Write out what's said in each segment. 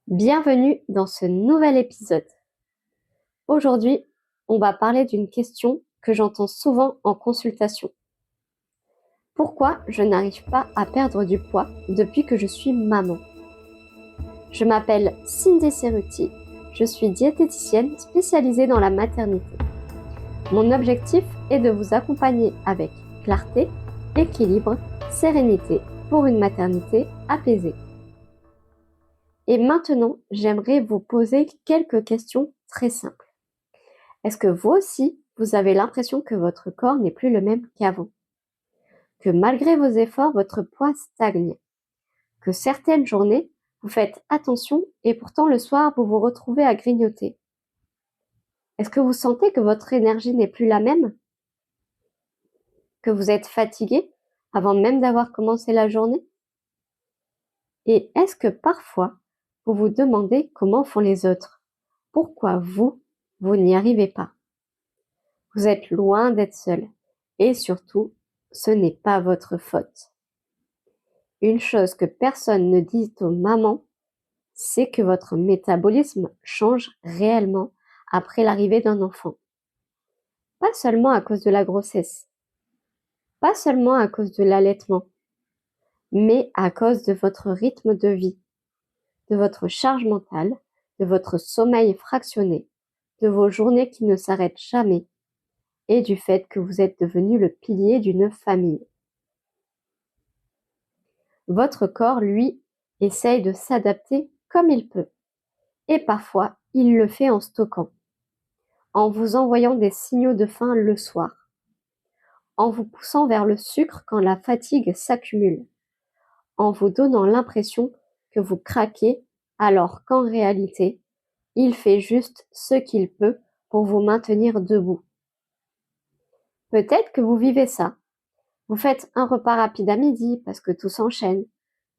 Bienvenue dans ce nouvel épisode. Aujourd'hui, on va parler d'une question que j'entends souvent en consultation. Pourquoi je n'arrive pas à perdre du poids depuis que je suis maman? Je m'appelle Cindy Cerruti, je suis diététicienne spécialisée dans la maternité. Mon objectif est de vous accompagner avec clarté, équilibre, sérénité pour une maternité apaisée. Et maintenant, j'aimerais vous poser quelques questions très simples. Est-ce que vous aussi, vous avez l'impression que votre corps n'est plus le même qu'avant? Que malgré vos efforts, votre poids stagne? Que certaines journées, vous faites attention et pourtant le soir, vous vous retrouvez à grignoter? Est-ce que vous sentez que votre énergie n'est plus la même? Que vous êtes fatigué avant même d'avoir commencé la journée? Et est-ce que parfois, vous vous demandez comment font les autres? Pourquoi vous n'y arrivez pas? Vous êtes loin d'être seul. Et surtout, ce n'est pas votre faute. Une chose que personne ne dit aux mamans, c'est que votre métabolisme change réellement après l'arrivée d'un enfant. Pas seulement à cause de la grossesse, pas seulement à cause de l'allaitement, mais à cause de votre rythme de vie, de votre charge mentale, de votre sommeil fractionné, de vos journées qui ne s'arrêtent jamais, et du fait que vous êtes devenu le pilier d'une famille. Votre corps, lui, essaye de s'adapter comme il peut. Et parfois, il le fait en stockant, en vous envoyant des signaux de faim le soir, en vous poussant vers le sucre quand la fatigue s'accumule, en vous donnant l'impression que vous craquez alors qu'en réalité, il fait juste ce qu'il peut pour vous maintenir debout. Peut-être que vous vivez ça. Vous faites un repas rapide à midi parce que tout s'enchaîne.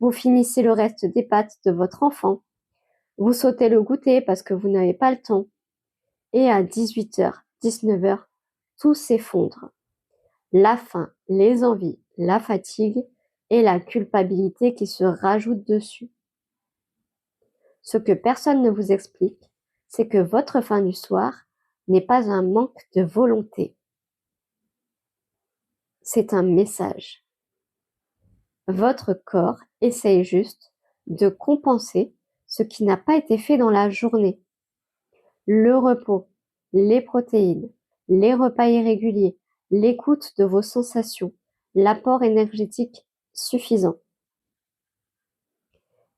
Vous finissez le reste des pâtes de votre enfant. Vous sautez le goûter parce que vous n'avez pas le temps. Et à 18h, 19h, tout s'effondre. La faim, les envies, la fatigue et la culpabilité qui se rajoutent dessus. Ce que personne ne vous explique, c'est que votre faim du soir n'est pas un manque de volonté. C'est un message. Votre corps essaye juste de compenser ce qui n'a pas été fait dans la journée. Le repos, les protéines, les repas irréguliers, l'écoute de vos sensations, l'apport énergétique suffisant.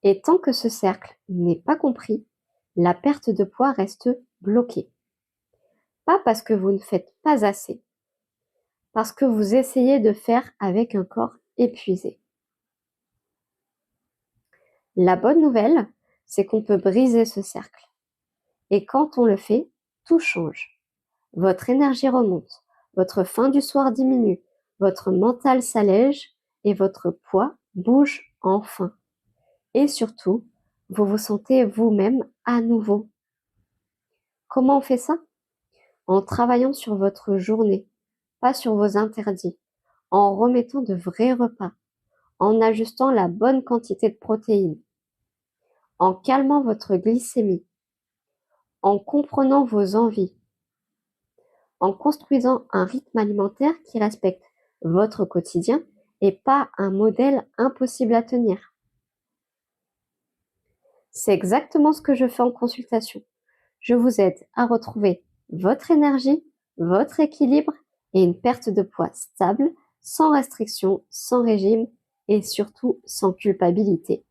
Et tant que ce cercle n'est pas compris, la perte de poids reste bloquée. Pas parce que vous ne faites pas assez, parce que vous essayez de faire avec un corps épuisé. La bonne nouvelle, c'est qu'on peut briser ce cercle. Et quand on le fait, tout change. Votre énergie remonte, votre faim du soir diminue, votre mental s'allège et votre poids bouge enfin. Et surtout, vous vous sentez vous-même à nouveau. Comment on fait ça? En travaillant sur votre journée, pas sur vos interdits, en remettant de vrais repas, en ajustant la bonne quantité de protéines, en calmant votre glycémie, en comprenant vos envies, en construisant un rythme alimentaire qui respecte votre quotidien et pas un modèle impossible à tenir. C'est exactement ce que je fais en consultation. Je vous aide à retrouver votre énergie, votre équilibre et une perte de poids stable, sans restriction, sans régime et surtout sans culpabilité.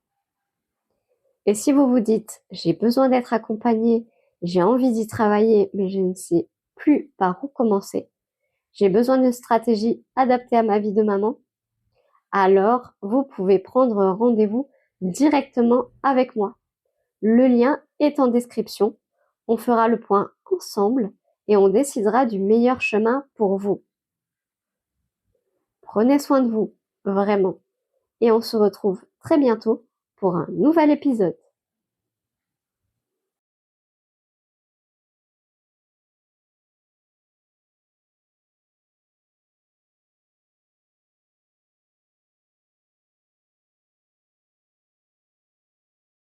Et si vous vous dites, j'ai besoin d'être accompagnée, j'ai envie d'y travailler, mais je ne sais plus par où commencer, j'ai besoin d'une stratégie adaptée à ma vie de maman, alors vous pouvez prendre rendez-vous directement avec moi. Le lien est en description. On fera le point ensemble et on décidera du meilleur chemin pour vous. Prenez soin de vous, vraiment. Et on se retrouve très bientôt pour un nouvel épisode.